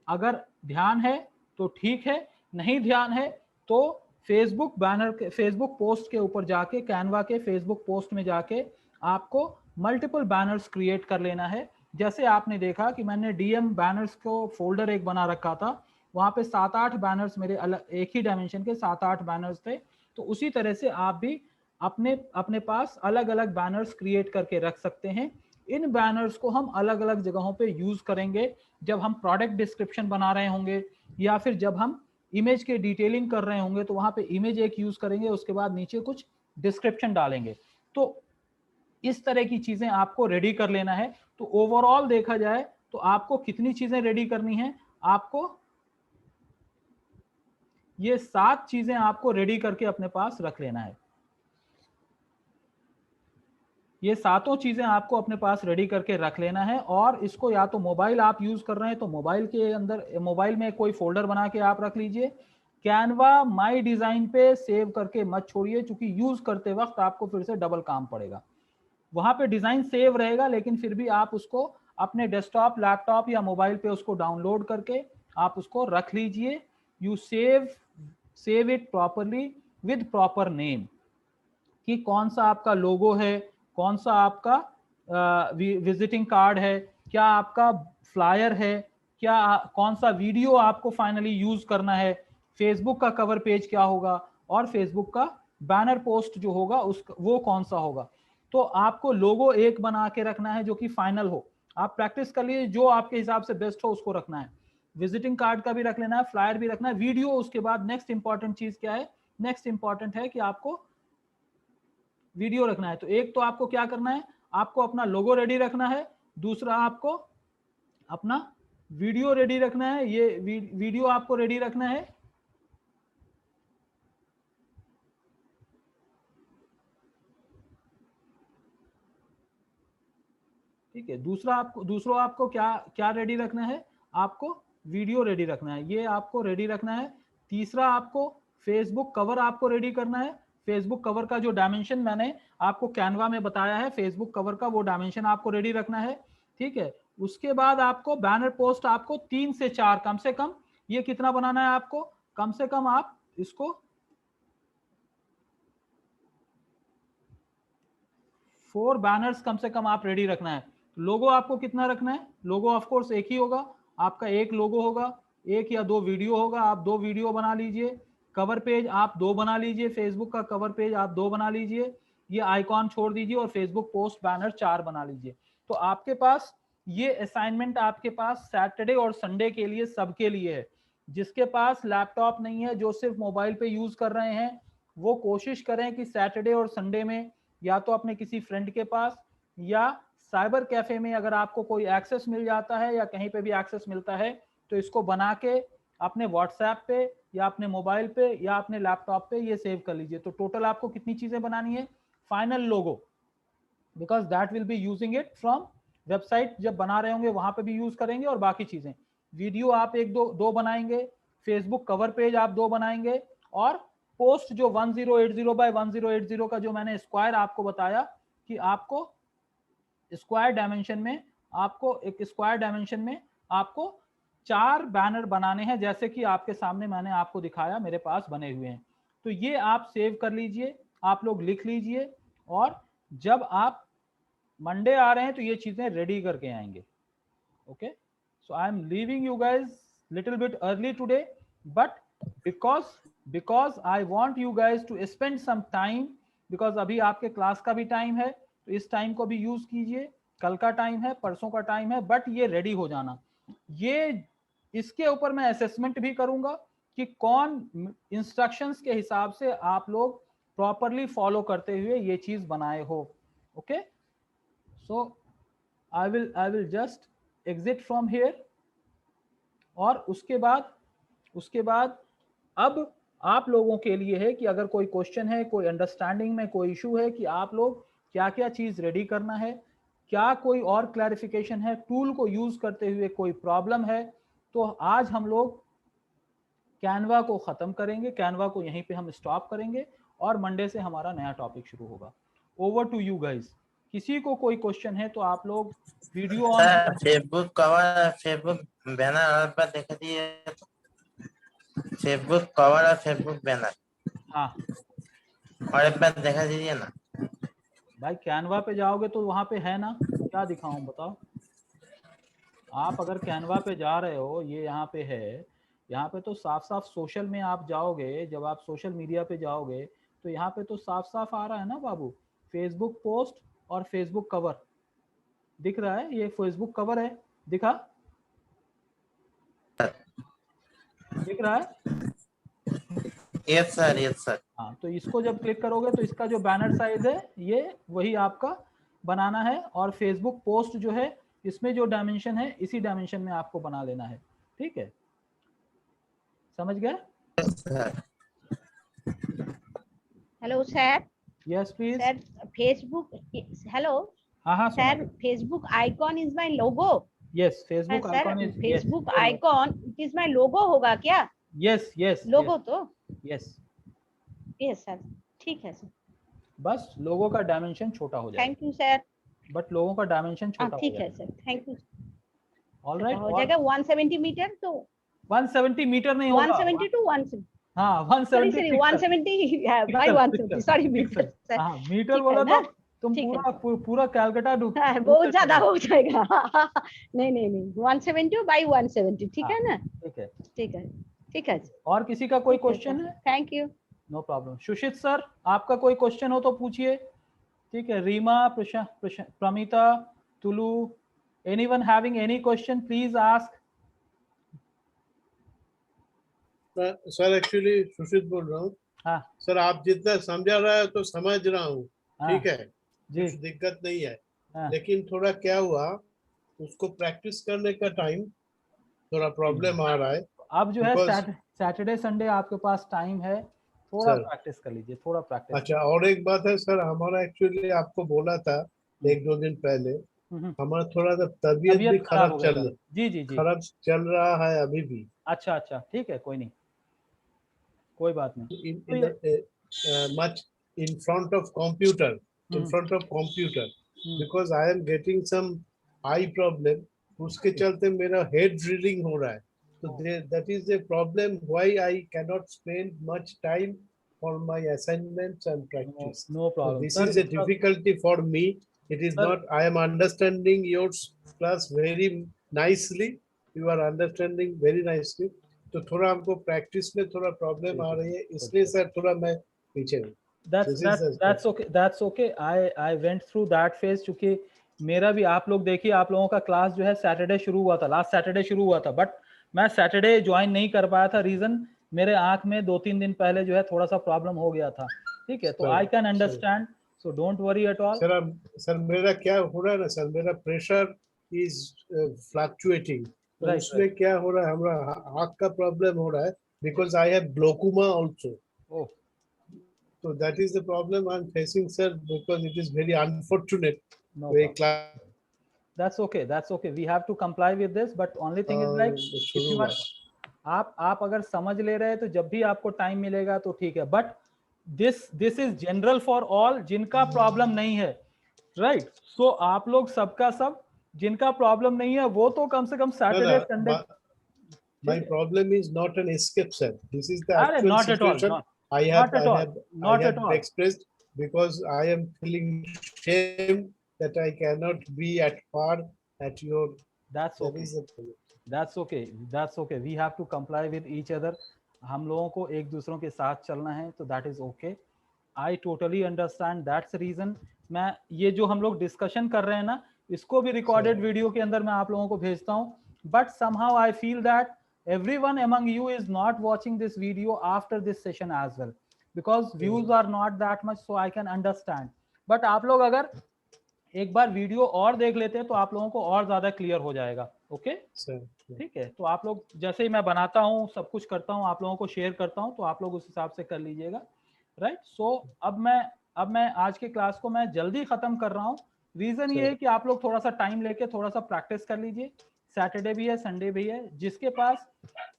अगर ध्यान है तो ठीक है, नहीं ध्यान है तो फेसबुक बैनर के, फेसबुक पोस्ट के ऊपर जाके, कैनवा के फेसबुक पोस्ट में जाके आपको मल्टीपल बैनर्स क्रिएट कर लेना है। जैसे आपने देखा कि मैंने डीएम बैनर्स को फोल्डर एक बना रखा था, वहां पे 7-8 बैनर्स मेरे अलग एक ही डायमेंशन के 7-8 बैनर्स थे। तो उसी तरह से आप भी अपने अपने पास अलग अलग बैनर्स क्रिएट करके रख सकते हैं। इन बैनर्स को हम अलग अलग जगहों पे यूज करेंगे, जब हम प्रोडक्ट डिस्क्रिप्शन बना रहे होंगे या फिर जब हम इमेज के डिटेलिंग कर रहे होंगे, तो वहां पे इमेज एक यूज करेंगे, उसके बाद नीचे कुछ डिस्क्रिप्शन डालेंगे। तो इस तरह की चीजें आपको रेडी कर लेना है। तो ओवरऑल देखा जाए तो आपको कितनी चीजें रेडी करनी है, आपको ये 7 चीजें आपको रेडी करके अपने पास रख लेना है। ये सातों चीजें आपको अपने पास रेडी करके रख लेना है। और इसको या तो मोबाइल आप यूज कर रहे हैं तो मोबाइल के अंदर, मोबाइल में कोई फोल्डर बना के आप रख लीजिए। कैनवा माई डिजाइन पे सेव करके मत छोड़िए, क्योंकि यूज करते वक्त आपको फिर से डबल काम पड़ेगा। वहां पे डिजाइन सेव रहेगा, लेकिन फिर भी आप उसको अपने डेस्कटॉप, लैपटॉप या मोबाइल पे उसको डाउनलोड करके आप उसको रख लीजिए। You save it properly with proper name, कि कौन सा आपका लोगो है, कौन सा आपका विजिटिंग कार्ड है, क्या आपका फ्लायर है, क्या कौन सा वीडियो आपको फाइनली यूज करना है, फेसबुक का कवर पेज क्या होगा, और फेसबुक का बैनर पोस्ट जो होगा उस वो कौन सा होगा। तो आपको लोगो एक बना के रखना है जो कि फाइनल हो। आप प्रैक्टिस कर लिए, जो आपके हिसाब से बेस्ट हो उसको रखना है। विजिटिंग कार्ड का भी रख लेना है, फ्लायर भी रखना है, वीडियो। उसके बाद नेक्स्ट इंपॉर्टेंट चीज क्या है, नेक्स्ट इंपॉर्टेंट है कि आपको वीडियो रखना है। तो एक तो आपको क्या करना है, आपको अपना लोगो रेडी रखना है, दूसरा आपको अपना वीडियो रेडी रखना है। ये वीडियो आपको रेडी रखना है। ठीक है, दूसरा आपको क्या क्या रेडी रखना है, आपको वीडियो रेडी रखना है, ये आपको रेडी रखना है। तीसरा आपको फेसबुक कवर आपको रेडी करना है। फेसबुक कवर का जो डायमेंशन मैंने आपको कैनवा में बताया है, फेसबुक कवर का वो डायमेंशन आपको रेडी रखना है। ठीक है, उसके बाद आपको बैनर पोस्ट आपको 3 से 4 कम से कम, ये कितना बनाना है आपको, कम से कम आप इसको 4 बैनर्स कम से कम आप रेडी रखना है। लोगो आपको कितना रखना है, लोगो ऑफ कोर्स एक ही होगा, आपका एक लोगो होगा, एक या 2 वीडियो होगा, आप 2 वीडियो बना लीजिए। कवर पेज आप 2 बना लीजिए, फेसबुक का कवर पेज आप 2 बना लीजिए, ये आइकॉन छोड़ दीजिए, और फेसबुक पोस्ट बैनर 4 बना लीजिए। तो आपके पास ये असाइनमेंट आपके पास सैटरडे और संडे के लिए सबके लिए है। जिसके पास लैपटॉप नहीं है, जो सिर्फ मोबाइल पे यूज कर रहे हैं, वो कोशिश करें कि सैटरडे और संडे में या तो अपने किसी फ्रेंड के पास या साइबर कैफे में अगर आपको कोई एक्सेस मिल जाता है या कहीं पे भी एक्सेस मिलता है, तो इसको बना के अपने व्हाट्सएप पे या अपने मोबाइल पे या अपने लैपटॉप पे ये सेव कर लीजिए। तो टोटल आपको कितनी चीजें बनानी है, final logo, because that will be using it from website, जब बना रहे होंगे वहां पे भी यूज करेंगे, और बाकी चीजें, वीडियो आप एक दो बनाएंगे, फेसबुक कवर पेज आप 2 बनाएंगे, और पोस्ट जो 1080 बाय 1080 का जो मैंने स्क्वायर आपको बताया कि आपको स्क्वायर डायमेंशन में, आपको एक स्क्वायर डायमेंशन में आपको 4 बैनर बनाने हैं, जैसे कि आपके सामने मैंने आपको दिखाया मेरे पास बने हुए हैं। तो ये आप सेव कर लीजिए, आप लोग लिख लीजिए, और जब आप मंडे आ रहे हैं तो ये चीजें रेडी करके आएंगे। Okay, so I am leaving you guys little bit early today, but because I want you guys to spend some time, because अभी आपके क्लास का भी टाइम है, तो इस टाइम को भी यूज कीजिए, कल का टाइम है, परसों का टाइम है, बट ये रेडी हो जाना। ये इसके ऊपर मैं असेसमेंट भी करूंगा कि कौन इंस्ट्रक्शंस के हिसाब से आप लोग प्रॉपरली फॉलो करते हुए ये चीज बनाए हो। Okay, so I will just exit from here, और उसके बाद अब आप लोगों के लिए है कि अगर कोई क्वेश्चन है, कोई अंडरस्टैंडिंग में कोई इशू है कि आप लोग क्या क्या चीज रेडी करना है, क्या कोई और क्लैरिफिकेशन है, टूल को यूज करते हुए कोई प्रॉब्लम है, तो आज हम लोग कैनवा को खत्म करेंगे, कैनवा को यहीं पे हम स्टॉप करेंगे, और मंडे से हमारा नया टॉपिक शुरू होगा। Over to you guys. किसी को कोई क्वेश्चन है तो आप लोग video on, Facebook cover, Facebook banner पर देख दिए, फेसबुक कवर और फेसबुक बैनर, हाँ, और एक बार देखा दीजिए ना। भाई कैनवा पे जाओगे तो वहां पे है ना, क्या दिखाऊं बताओ। आप अगर कैनवा पे जा रहे हो, ये यहाँ पे है, यहाँ पे तो साफ साफ सोशल में आप जाओगे, जब आप सोशल मीडिया पे जाओगे तो यहाँ पे तो साफ साफ आ रहा है ना बाबू, फेसबुक पोस्ट और फेसबुक कवर दिख रहा है, ये फेसबुक कवर है, दिखा, दिख रहा है। Yes sir, yes sir. हाँ, तो इसको जब क्लिक करोगे तो इसका जो बैनर साइज है ये वही आपका बनाना है, और फेसबुक पोस्ट जो है इसमें जो डायमेंशन है इसी डायमेंशन में आपको बना लेना है, ठीक है, समझ गए। Hello sir. Yes please. Sir Facebook, hello हाँ sir, Facebook icon is my logo. Yes, Facebook icon is, Facebook icon it is my logo होगा क्या? यस यस लोगो तो यस यस सर, ठीक है सर। बस लोगो का डायमेंशन छोटा हो जाएगा। Thank you sir. बट लोगों का डायमेंशन छोटा हो ठीक जाएगा। है सर, थैंक यू। ऑलराइट, हो जाएगा 170 मीटर, तो 170 मीटर नहीं होगा, 170 टू 170, हाँ सॉरी 170 170 है बाय 150, सॉरी मीटर सर। हाँ मीटर ठीक बोला है ना? तो तुम ठीक है। पूरा कैलकाटा डूब बहुत ज्यादा हो जाएगा। नहीं नहीं नहीं, 170 बाय 170, ठीक है ना? ठीक है, ठीक है, ठीक है। और किसी का कोई ठीक है क्वेश्चन सर, है? Thank you. No problem. Sushit sir, आपका कोई क्वेश्चन हो तो पूछिए, ठीक है। Reema, Pramita, Tulu, anyone having any question please ask. Sir actually Sushit बोल रहा हूँ। हाँ सर आप जितना समझा रहा है तो समझ रहा हूँ, ठीक है, जी, कुछ दिक्कत नहीं है। हाँ। लेकिन थोड़ा क्या हुआ, उसको प्रैक्टिस करने का टाइम थोड़ा प्रॉब्लम आ रहा है। अब जो है because- सैटरडे संडे आपके पास टाइम है, थोड़ा सर, प्रैक्टिस कर लीजिए, थोड़ा प्रैक्टिस। अच्छा, और एक बात है सर, हमारा एक्चुअली आपको बोला था 1-2 दिन पहले, हमारा थोड़ा सा तबीयत भी खराब हो गया था। जी खराब चल रहा है अभी भी। अच्छा, ठीक है, कोई नहीं, कोई बात नहीं। Much in front of computer, because I am getting some eye problem, उसके चलते मेरा head drilling हो रहा है, so that is the problem why I cannot spend much time for my assignments and practice. No problem. So this Sir, is a difficulty for me. It is Sir, not, I am understanding your class very nicely, you are understanding very nicely, तो थोड़ा हमको practice में थोड़ा problem आ रही है, इसलिए sir थोड़ा मैं पीछे हूँ। that's okay. I went through that phase, क्योंकि मेरा भी, आप लोग देखिए, आप लोगों का क्लास जो है सैटरडे शुरू हुआ था, लास्ट सैटरडे शुरू हुआ था, बट मैं सैटरडे ज्वाइन नहीं कर पाया था। रीजन, मेरे आंख में 2-3 दिन पहले जो है थोड़ा सा प्रॉब्लम हो गया था, ठीक है, तो I can understand, so don't worry at all. Sir मेरा क्या हो रहा है ना सर, मेरा प्रेशर इज फ्लक्चुएटिंग, तो उसमें क्या हो रहा है, हमारा आंख का प्रॉब्लम हो रहा है, because I have glaucoma also. So that is the problem I'm facing, sir, because it is very unfortunate. No problem. That's okay. We have to comply with this, but only thing is like, if you are, आप अगर समझ ले रहे हैं तो जब भी आपको टाइम मिलेगा तो ठीक है, but this is general for all जिनका प्रॉब्लम नहीं है, राइट? सो आप लोग सबका सब, जिनका प्रॉब्लम नहीं है वो तो कम से कम Saturday Sunday. My problem is not an escape, sir. This is the actual situation. I have expressed, because I am feeling shame that I cannot be at par at your. That's okay. We have to comply with each other. हम लोगों को एक दूसरों के साथ चलना है, तो that is okay. I totally understand. That's the reason मैं ये जो हम लोग डिस्कशन कर रहे हैं ना, इसको भी रिकॉर्डेड वीडियो के अंदर मैं आप लोगों को भेजता हूँ, but somehow I feel that everyone among you is not watching this video after this session as well, because views are not that much, so I can understand. But आप लोग अगर एक बार वीडियो और देख लेते हैं तो आप लोगों को और ज्यादा क्लियर हो जाएगा। ओके, ठीक है, तो आप लोग, जैसे ही मैं बनाता हूँ, सब कुछ करता हूँ, आप लोगों को शेयर करता हूँ, तो आप लोग उस हिसाब से कर लीजिएगा, राइट? सो अब मैं आज के क्लास को मैं जल्दी खत्म कर रहा हूँ। रीजन ये है कि आप लोग थोड़ा सा टाइम लेके थोड़ा सा प्रैक्टिस कर लीजिए। सैटरडे भी है, संडे भी है, जिसके पास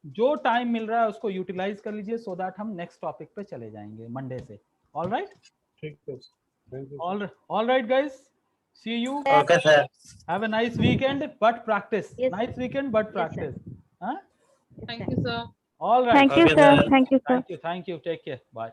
जो टाइम मिल रहा है उसको यूटिलाइज कर लीजिए, सो दैट हम नेक्स्ट टॉपिक पे चले जाएंगे मंडे से। ऑल राइट, ठीक है, all right guys, see you. Okay, sir. Have a nice weekend, but practice. Nice weekend, but practice. Thank you, sir. All right. Thank you, sir. Thank you, sir. Thank you. Take care. Bye.